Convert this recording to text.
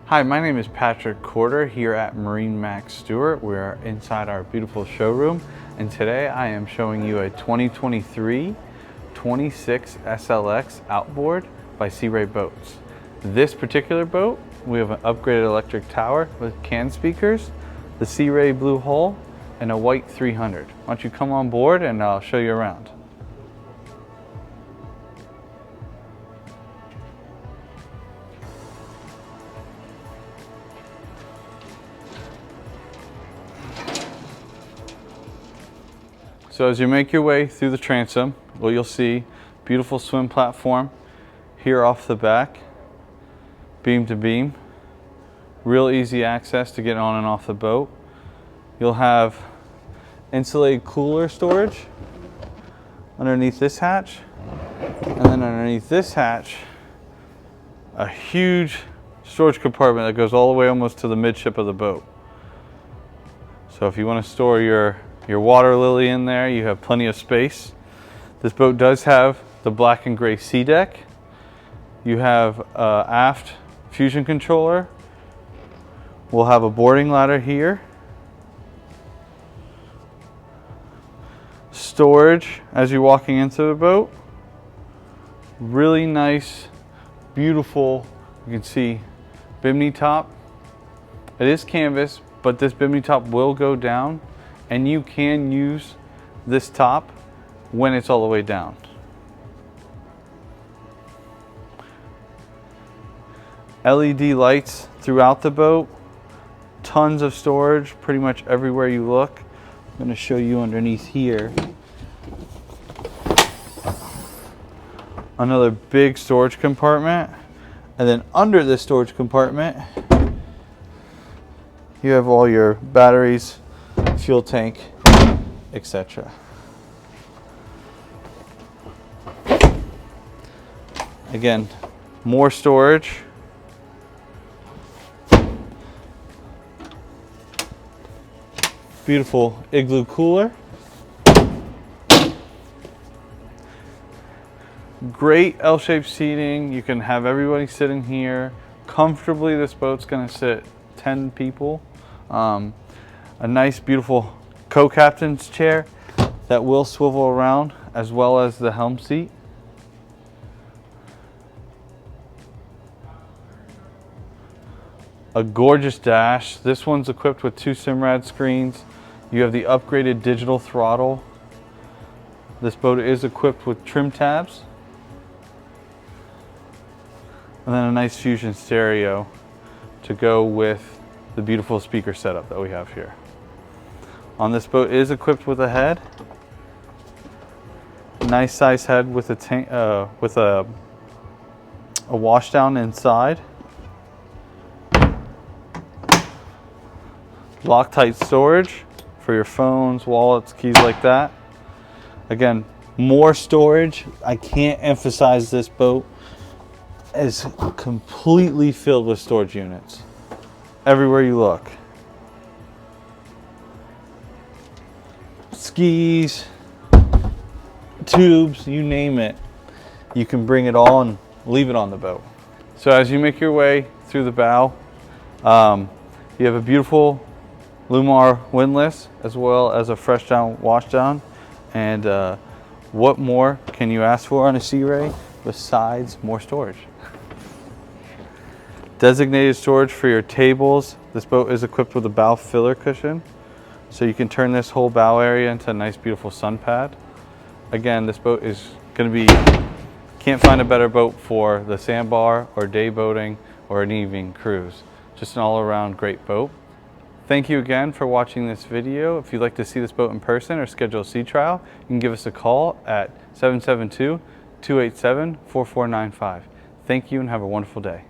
Hi, my name is Patrick Corder here at MarineMax Stuart. We are inside our beautiful showroom, and today I am showing you a 2023 26 SLX Outboard by Sea Ray Boats. This particular boat, we have an upgraded electric tower with can speakers, the Sea Ray blue hull, and a white 300. Why don't you come on board and I'll show you around. So as you make your way through the transom, what you'll see, beautiful swim platform here off the back, beam to beam, real easy access to get on and off the boat. You'll have insulated cooler storage underneath this hatch, and then underneath this hatch, a huge storage compartment that goes all the way almost to the midship of the boat. So if you want to store your water lily in there, you have plenty of space. This boat does have the black and gray SeaDek. You have aft fusion controller. We'll have a boarding ladder here. Storage as you're walking into the boat. Really nice, beautiful, you can see Bimini top. It is canvas, but this Bimini top will go down, and you can use this top when it's all the way down. LED lights throughout the boat, tons of storage pretty much everywhere you look. I'm going to show you underneath here. Another big storage compartment, and then under this storage compartment you have all your batteries, fuel tank, etc. Again, more storage. Beautiful igloo cooler. Great L-shaped seating. You can have everybody sitting here comfortably. This boat's going to sit 10 people. A nice beautiful co-captain's chair that will swivel around, as well as the helm seat. A gorgeous dash. This one's equipped with 2 Simrad screens. You have the upgraded digital throttle. This boat is equipped with trim tabs. And then a nice fusion stereo to go with the beautiful speaker setup that we have here. On this boat is equipped with a head. Nice size head with a tank, with a washdown inside. Loctite storage for your phones, wallets, keys like that. Again, more storage. I can't emphasize this boat is completely filled with storage units everywhere you look. Skis, tubes, you name it. You can bring it all and leave it on the boat. So as you make your way through the bow, you have a beautiful Lumar windlass, as well as a fresh down wash down. And what more can you ask for on a Sea Ray besides more storage? Designated storage for your tables. This boat is equipped with a bow filler cushion, so you can turn this whole bow area into a nice beautiful sun pad. Again, this boat is going to be, can't find a better boat for the sandbar or day boating or an evening cruise. Just an all-around great boat. Thank you again for watching this video. If you'd like to see this boat in person or schedule a sea trial, you can give us a call at 772-287-4495. Thank you and have a wonderful day.